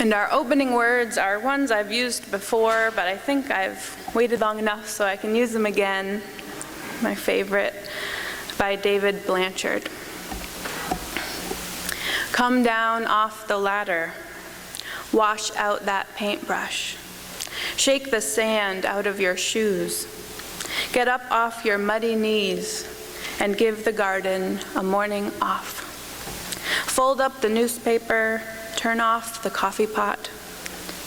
And our opening words are ones I've used before, but I think I've waited long enough so I can use them again. My favorite, by David Blanchard. Come down off the ladder. Wash out that paintbrush. Shake the sand out of your shoes. Get up off your muddy knees and give the garden a morning off. Fold up the newspaper, turn off the coffee pot.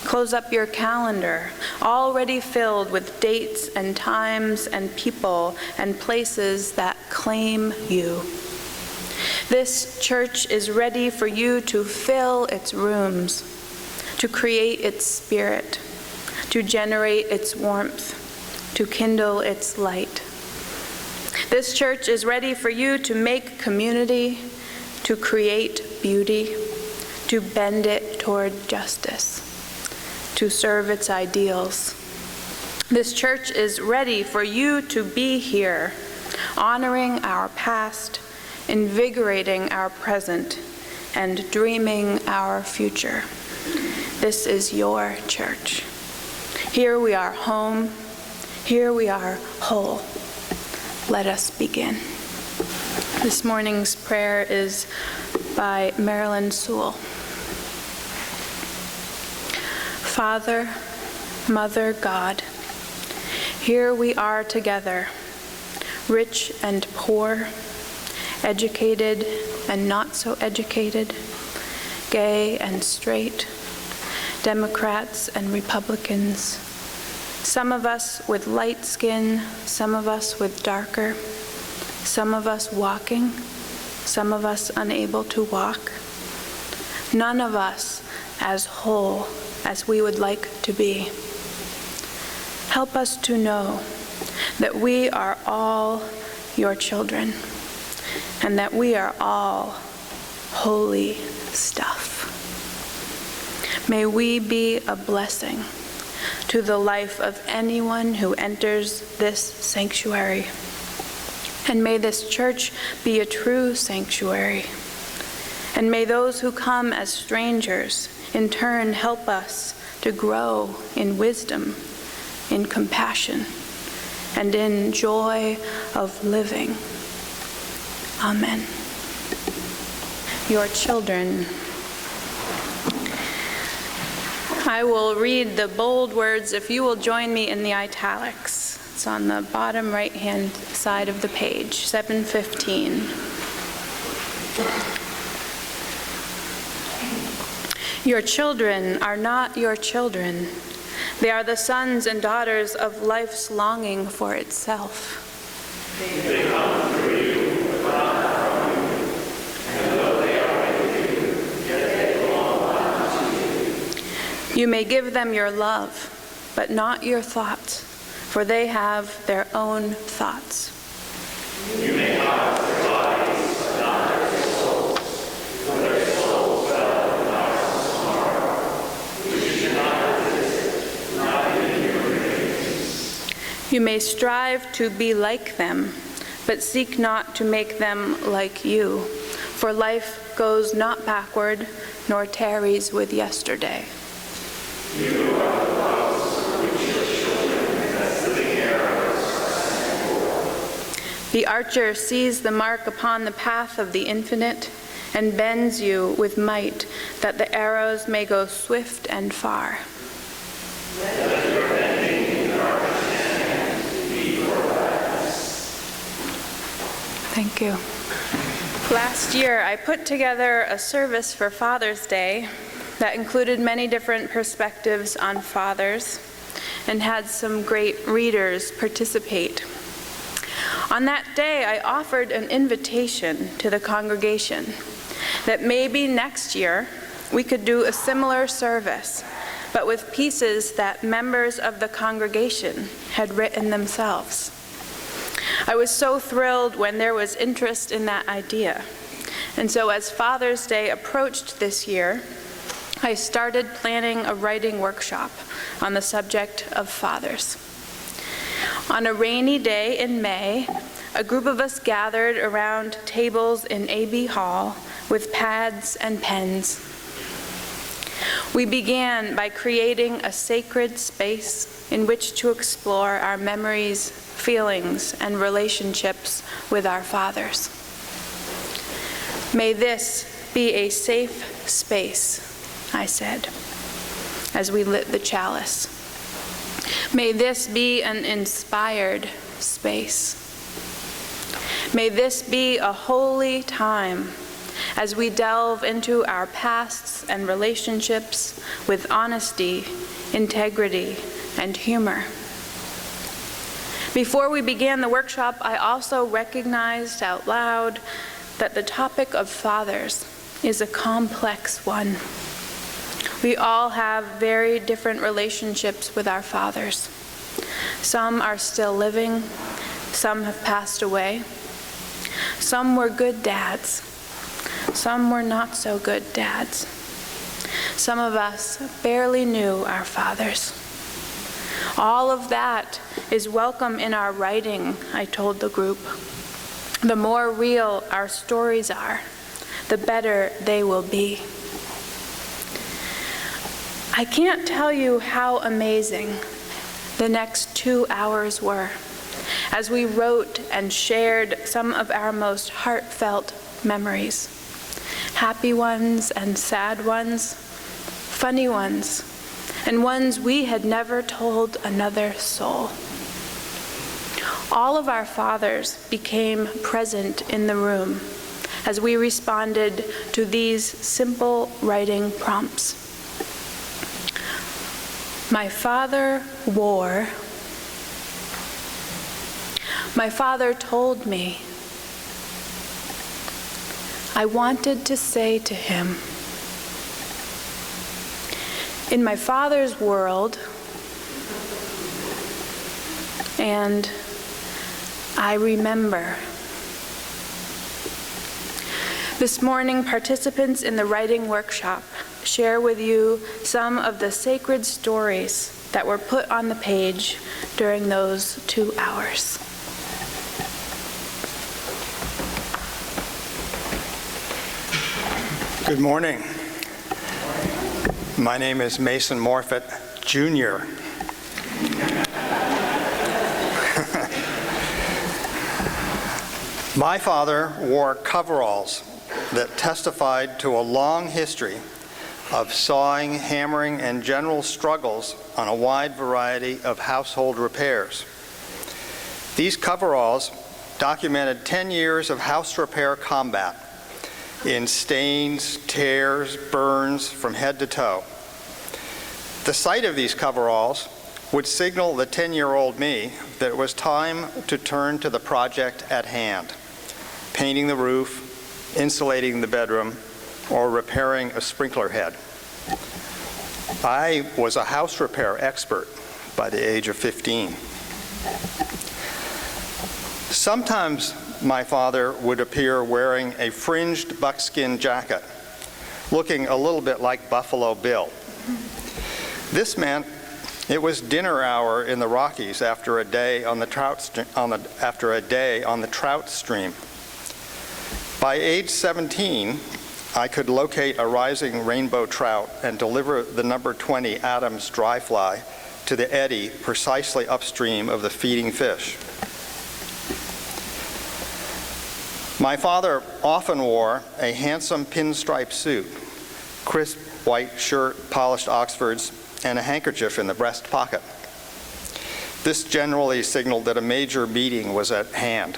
Close up your calendar, already filled with dates and times and people and places that claim you. This church is ready for you to fill its rooms, to create its spirit, to generate its warmth, to kindle its light. This church is ready for you to make community, to create beauty, to bend it toward justice, to serve its ideals. This church is ready for you to be here, honoring our past, invigorating our present, and dreaming our future. This is your church. Here we are home. Here we are whole. Let us begin. This morning's prayer is by Marilyn Sewell. Father, Mother, God, here we are together, rich and poor, educated and not so educated, gay and straight, Democrats and Republicans, some of us with light skin, some of us with darker, some of us walking, some of us unable to walk. None of us as whole as we would like to be. Help us to know that we are all your children and that we are all holy stuff. May we be a blessing to the life of anyone who enters this sanctuary. And may this church be a true sanctuary. And may those who come as strangers in turn help us to grow in wisdom, in compassion, and in joy of living. Amen. Your children. I will read the bold words if you will join me in the italics. It's on the bottom right-hand side of the page, 715. Your children are not your children. They are the sons and daughters of life's longing for itself. They come through you, but not from you. And though they are with you, yet they belong not to you. You may give them your love, but not your thoughts, for they have their own thoughts. You may have their bodies, but not their souls, for their souls dwell in the hearts of tomorrow. You should not resist, not even your dreams. You may strive to be like them, but seek not to make them like you, for life goes not backward, nor tarries with yesterday. You are the clouds which your children as living arrows are sent forth. The archer sees the mark upon the path of the infinite and bends you with might, that the arrows may go swift and far. Let your bending in our hand be for gladness. Thank you. Last year, I put together a service for Father's Day that included many different perspectives on fathers and had some great readers participate. On that day, I offered an invitation to the congregation that maybe next year we could do a similar service, but with pieces that members of the congregation had written themselves. I was so thrilled when there was interest in that idea. And so as Father's Day approached this year, I started planning a writing workshop on the subject of fathers. On a rainy day in May, a group of us gathered around tables in AB Hall with pads and pens. We began by creating a sacred space in which to explore our memories, feelings, and relationships with our fathers. May this be a safe space, I said, as we lit the chalice. May this be an inspired space. May this be a holy time as we delve into our pasts and relationships with honesty, integrity, and humor. Before we began the workshop, I also recognized out loud that the topic of fathers is a complex one. We all have very different relationships with our fathers. Some are still living, some have passed away. Some were good dads, some were not so good dads. Some of us barely knew our fathers. All of that is welcome in our writing, I told the group. The more real our stories are, the better they will be. I can't tell you how amazing the next 2 hours were as we wrote and shared some of our most heartfelt memories. Happy ones and sad ones, funny ones, and ones we had never told another soul. All of our fathers became present in the room as we responded to these simple writing prompts. My father wore. My father told me. I wanted to say to him, in my father's world, and I remember. This morning, participants in the writing workshop share with you some of the sacred stories that were put on the page during those 2 hours. Good morning. My name is Mason Morfit, Jr. My father wore coveralls that testified to a long history of sawing, hammering, and general struggles on a wide variety of household repairs. These coveralls documented 10 years of house repair combat in stains, tears, burns from head to toe. The sight of these coveralls would signal the 10-year-old me that it was time to turn to the project at hand, painting the roof, insulating the bedroom, or repairing a sprinkler head. I was a house repair expert by the age of 15. Sometimes my father would appear wearing a fringed buckskin jacket, looking a little bit like Buffalo Bill. This meant it was dinner hour in the Rockies after a day on the trout stream. By age 17, I could locate a rising rainbow trout and deliver the number 20 Adams dry fly to the eddy precisely upstream of the feeding fish. My father often wore a handsome pinstripe suit, crisp white shirt, polished Oxfords, and a handkerchief in the breast pocket. This generally signaled that a major meeting was at hand.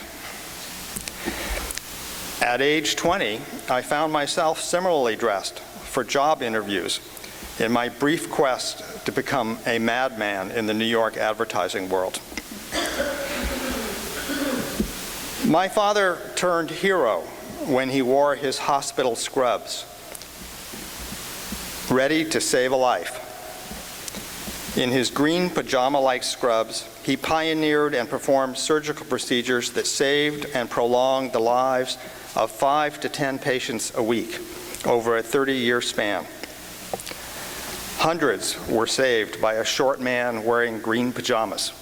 At age 20, I found myself similarly dressed for job interviews in my brief quest to become a madman in the New York advertising world. My father turned hero when he wore his hospital scrubs, ready to save a life. In his green pajama-like scrubs, he pioneered and performed surgical procedures that saved and prolonged the lives of 5 to 10 patients a week over a 30-year span. Hundreds were saved by a short man wearing green pajamas.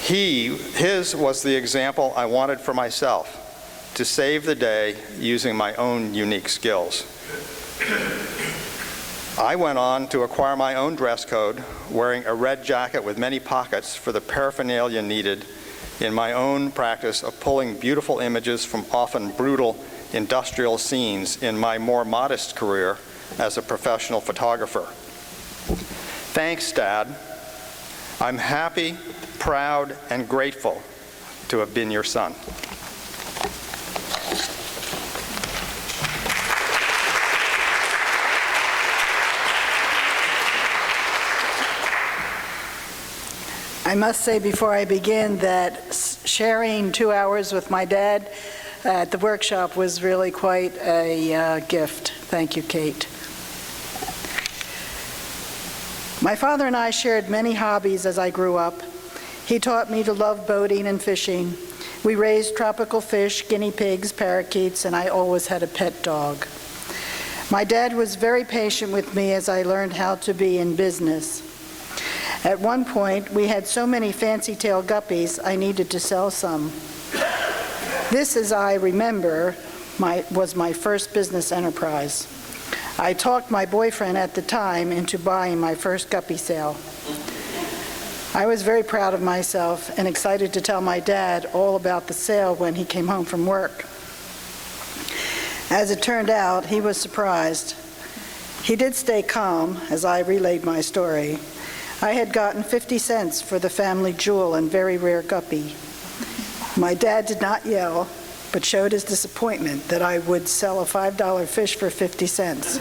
His was the example I wanted for myself, to save the day using my own unique skills. I went on to acquire my own dress code, wearing a red jacket with many pockets for the paraphernalia needed in my own practice of pulling beautiful images from often brutal industrial scenes in my more modest career as a professional photographer. Thanks, Dad. I'm happy, proud, and grateful to have been your son. I must say before I begin that sharing 2 hours with my dad at the workshop was really quite a gift. Thank you, Kate. My father and I shared many hobbies as I grew up. He taught me to love boating and fishing. We raised tropical fish, guinea pigs, parakeets, and I always had a pet dog. My dad was very patient with me as I learned how to be in business. At one point, we had so many fancy-tailed guppies, I needed to sell some. This, as I remember, was my first business enterprise. I talked my boyfriend at the time into buying my first guppy sale. I was very proud of myself and excited to tell my dad all about the sale when he came home from work. As it turned out, he was surprised. He did stay calm as I relayed my story. I had gotten 50 cents for the family jewel and very rare guppy. My dad did not yell, but showed his disappointment that I would sell a $5 fish for 50 cents.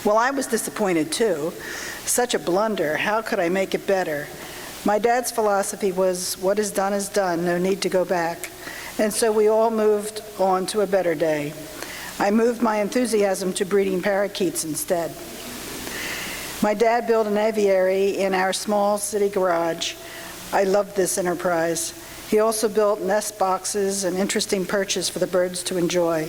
Well, I was disappointed too. Such a blunder. How could I make it better? My dad's philosophy was, what is done, no need to go back. And so we all moved on to a better day. I moved my enthusiasm to breeding parakeets instead. My dad built an aviary in our small city garage. I loved this enterprise. He also built nest boxes and interesting perches for the birds to enjoy.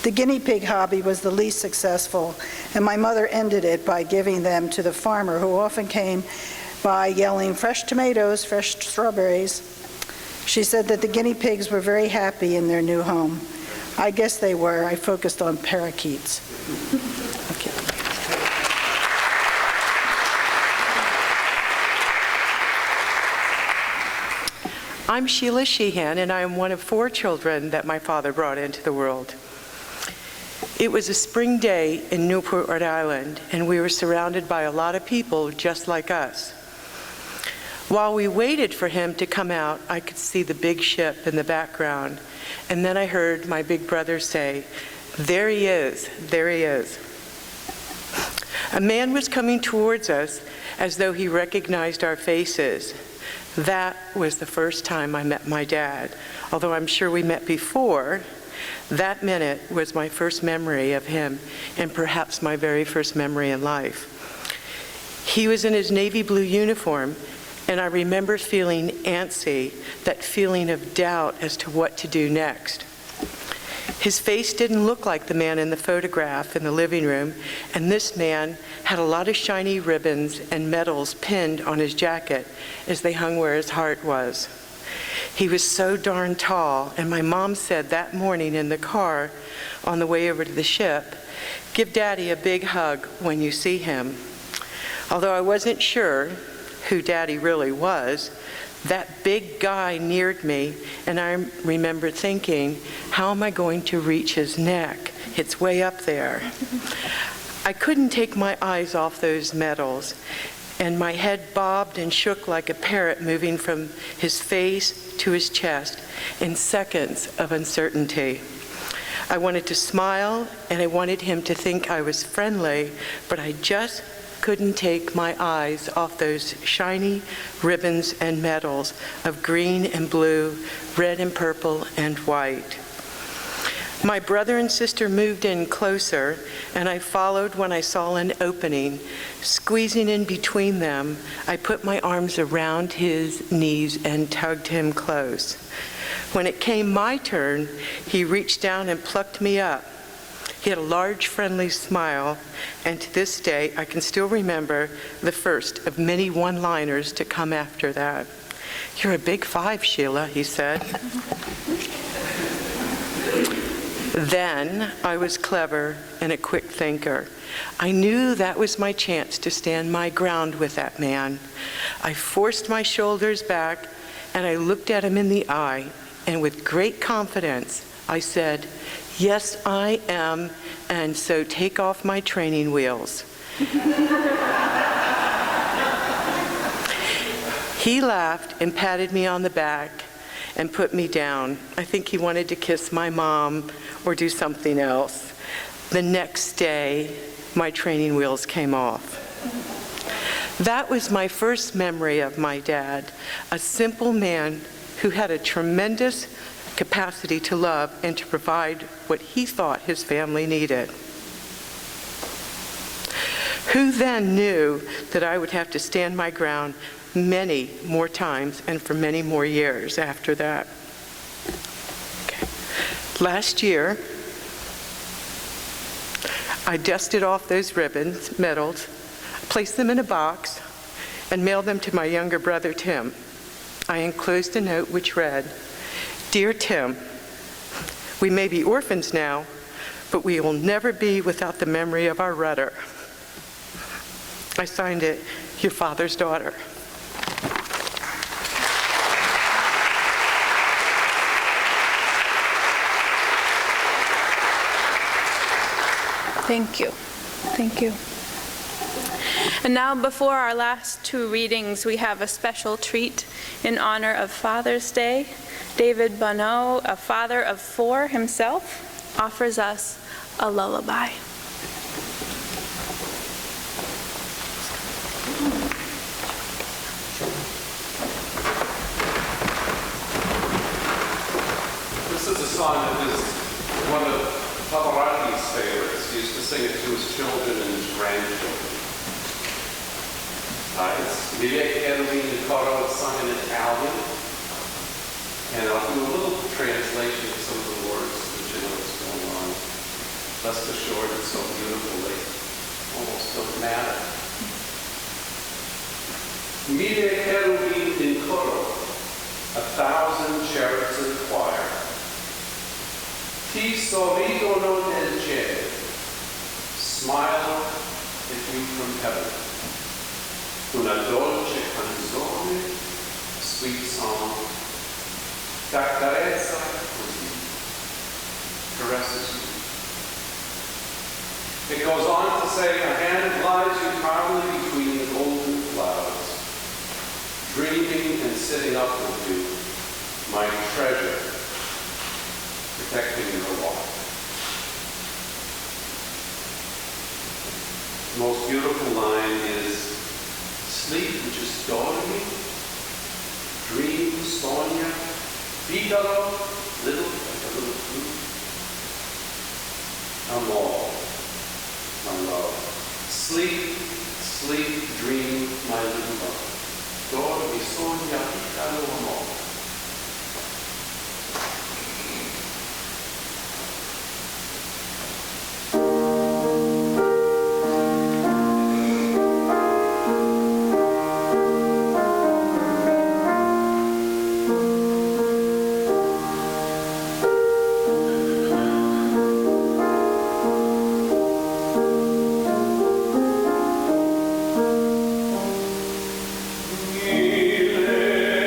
The guinea pig hobby was the least successful, and my mother ended it by giving them to the farmer, who often came by yelling, "Fresh tomatoes, fresh strawberries." She said that the guinea pigs were very happy in their new home. I guess they were. I focused on parakeets. Okay. I'm Sheila Sheehan, and I am one of 4 children that my father brought into the world. It was a spring day in Newport, Rhode Island, and we were surrounded by a lot of people just like us. While we waited for him to come out, I could see the big ship in the background, and then I heard my big brother say, "There he is, there he is." A man was coming towards us as though he recognized our faces. That was the first time I met my dad. Although I'm sure we met before, that minute was my first memory of him, and perhaps my very first memory in life. He was in his navy blue uniform, and I remember feeling antsy, that feeling of doubt as to what to do next. His face didn't look like the man in the photograph in the living room, and this man had a lot of shiny ribbons and medals pinned on his jacket as they hung where his heart was. He was so darn tall, and my mom said that morning in the car on the way over to the ship, "Give Daddy a big hug when you see him." Although I wasn't sure who Daddy really was, that big guy neared me, and I remember thinking, how am I going to reach his neck? It's way up there. I couldn't take my eyes off those medals, and my head bobbed and shook like a parrot moving from his face to his chest in seconds of uncertainty. I wanted to smile, and I wanted him to think I was friendly, but I just couldn't take my eyes off those shiny ribbons and medals of green and blue, red and purple and white. My brother and sister moved in closer, and I followed when I saw an opening. Squeezing in between them, I put my arms around his knees and tugged him close. When it came my turn, he reached down and plucked me up. He had a large, friendly smile, and to this day, I can still remember the first of many one-liners to come after that. "You're a big 5, Sheila," he said. Then I was clever and a quick thinker. I knew that was my chance to stand my ground with that man. I forced my shoulders back and I looked at him in the eye, and with great confidence, I said, "Yes, I am, and so take off my training wheels." He laughed and patted me on the back and put me down. I think he wanted to kiss my mom or do something else. The next day, my training wheels came off. That was my first memory of my dad, a simple man who had a tremendous capacity to love and to provide what he thought his family needed. Who then knew that I would have to stand my ground many more times and for many more years after that? Okay. Last year, I dusted off those ribbons, medals, placed them in a box, and mailed them to my younger brother, Tim. I enclosed a note which read, "Dear Tim, we may be orphans now, but we will never be without the memory of our rudder." I signed it, "Your father's daughter." Thank you. Thank you. And now, before our last two readings, we have a special treat in honor of Father's Day. David Bonneau, a father of 4 himself, offers us a lullaby. This is a song that is one of Pavarotti's favorites. He used to sing it to his children and his grandchildren. It's Vivek Elaine and Coro. It's sung in Italian. And I'll do a little translation of some of the words that you know what's going on. Rest assured, it's so beautiful they almost don't matter. Mille cherubim in coro, 1,000 chariots in choir. Ti sorridono nel cielo, smile at you from heaven. Una dolce canzone, sweet song, d'accarezza così, caresses you. It goes on to say, a hand glides you proudly between the golden clouds, dreaming and sitting up with you, my treasure, protecting your walk. The most beautiful line is, sleep, which is dawning, dream, Sonia, Figaro, little, like a little flute. Amor, my love. Sleep, sleep, dream, my little love. Dormi, Sonia, Figaro, amor. Mille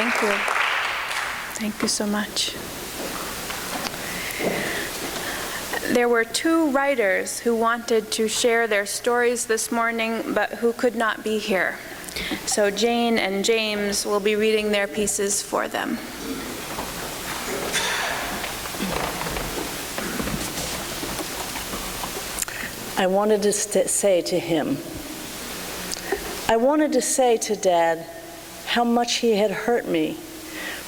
Thank you. Thank you so much. There were 2 writers who wanted to share their stories this morning, but who could not be here. So Jane and James will be reading their pieces for them. I wanted to say to him, I wanted to say to Dad how much he had hurt me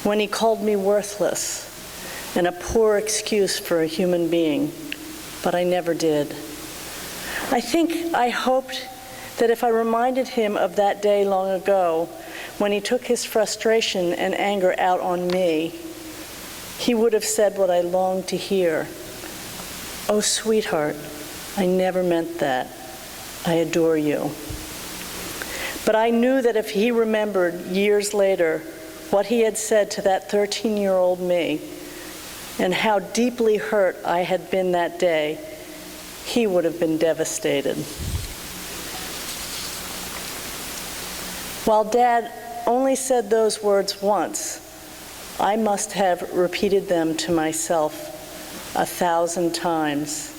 when he called me worthless and a poor excuse for a human being, but I never did. I hoped that if I reminded him of that day long ago when he took his frustration and anger out on me, he would have said what I longed to hear. Oh, sweetheart, I never meant that. I adore you. But I knew that if he remembered years later what he had said to that 13-year-old me and how deeply hurt I had been that day, he would have been devastated. While Dad only said those words once, I must have repeated them to myself 1,000 times.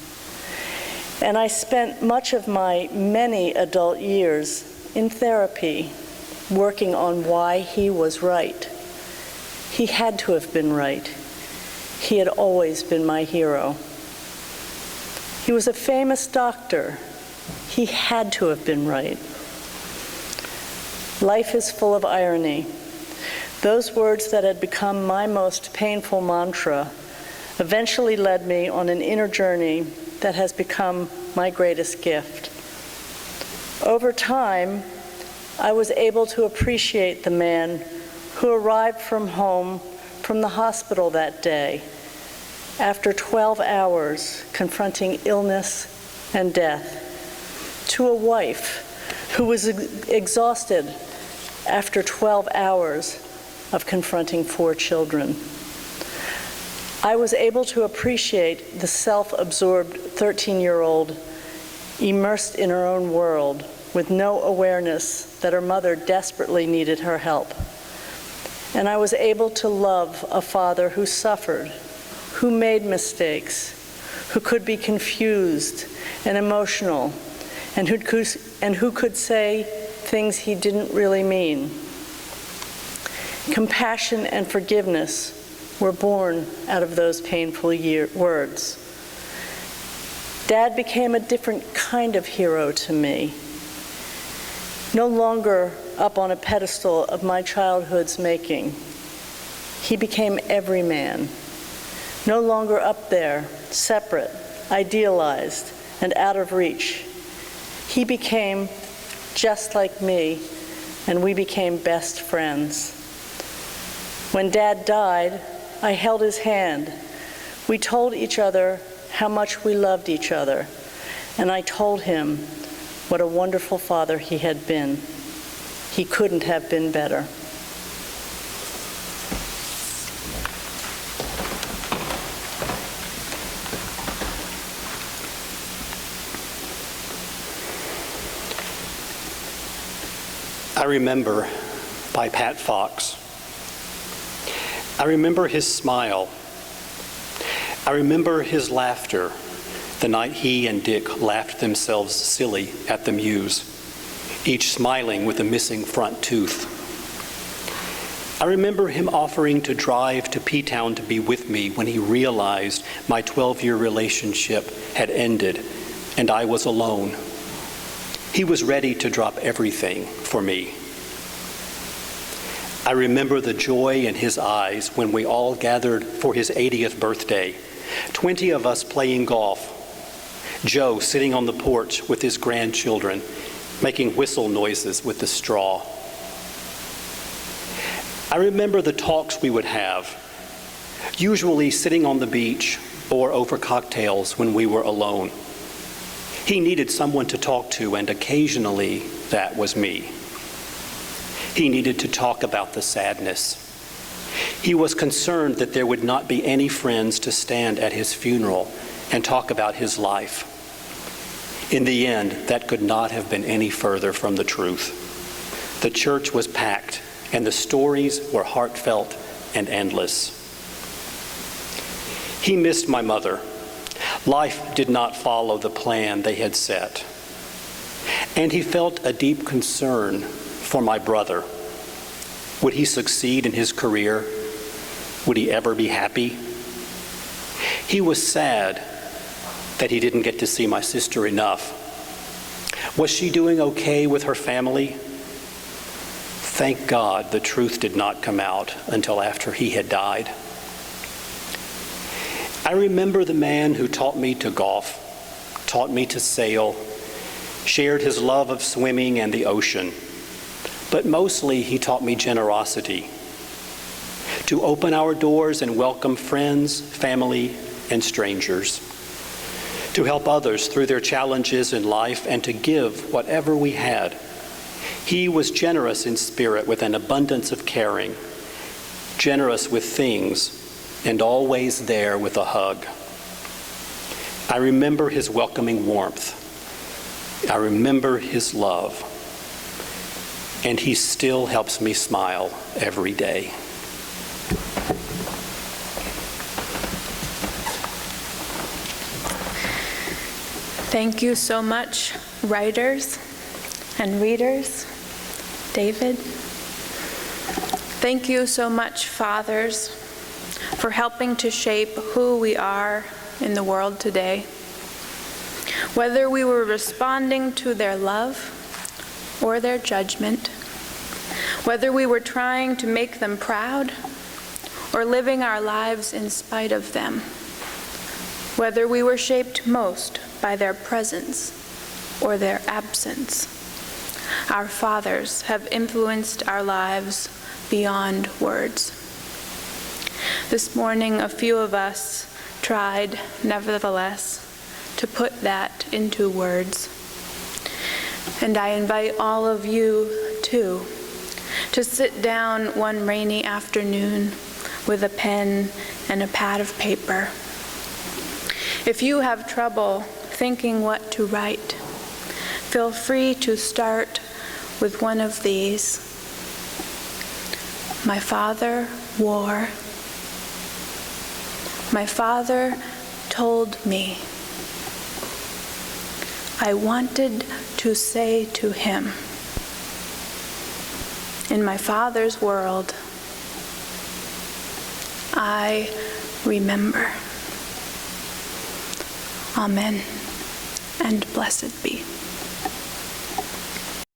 And I spent much of my many adult years in therapy, working on why he was right. He had to have been right. He had always been my hero. He was a famous doctor. He had to have been right. Life is full of irony. Those words that had become my most painful mantra eventually led me on an inner journey that has become my greatest gift. Over time, I was able to appreciate the man who arrived from home from the hospital that day after 12 hours confronting illness and death, to a wife who was exhausted after 12 hours of confronting 4 children. I was able to appreciate the self-absorbed 13-year-old immersed in her own world with no awareness that her mother desperately needed her help. And I was able to love a father who suffered, who made mistakes, who could be confused and emotional, and who could say things he didn't really mean. Compassion and forgiveness were born out of those painful words. Dad became a different kind of hero to me. No longer up on a pedestal of my childhood's making. He became every man. No longer up there, separate, idealized, and out of reach. He became just like me, and we became best friends. When Dad died, I held his hand. We told each other how much we loved each other, and I told him what a wonderful father he had been. He couldn't have been better. I Remember by Pat Fox. I remember his smile. I remember his laughter the night he and Dick laughed themselves silly at the Muse, each smiling with a missing front tooth. I remember him offering to drive to P-Town to be with me when he realized my 12-year relationship had ended and I was alone. He was ready to drop everything for me. I remember the joy in his eyes when we all gathered for his 80th birthday, 20 of us playing golf, Joe sitting on the porch with his grandchildren, making whistle noises with the straw. I remember the talks we would have, usually sitting on the beach or over cocktails when we were alone. He needed someone to talk to, and occasionally that was me. He needed to talk about the sadness. He was concerned that there would not be any friends to stand at his funeral and talk about his life. In the end, that could not have been any further from the truth. The church was packed, and the stories were heartfelt and endless. He missed my mother. Life did not follow the plan they had set. And he felt a deep concern for my brother. Would he succeed in his career? Would he ever be happy? He was sad that he didn't get to see my sister enough. Was she doing okay with her family? Thank God the truth did not come out until after he had died. I remember the man who taught me to golf, taught me to sail, shared his love of swimming and the ocean. But mostly he taught me generosity, to open our doors and welcome friends, family, and strangers, to help others through their challenges in life and to give whatever we had. He was generous in spirit with an abundance of caring, generous with things, and always there with a hug. I remember his welcoming warmth. I remember his love. And he still helps me smile every day. Thank you so much, writers and readers. David. Thank you so much, fathers, for helping to shape who we are in the world today. Whether we were responding to their love or their judgment, whether we were trying to make them proud or living our lives in spite of them, whether we were shaped most by their presence or their absence, our fathers have influenced our lives beyond words. This morning, a few of us tried, nevertheless, to put that into words. And I invite all of you, too, to sit down one rainy afternoon with a pen and a pad of paper. If you have trouble thinking what to write, feel free to start with one of these. My father wore. My father told me. I wanted to say to him, in my father's world, I remember. Amen, and blessed be.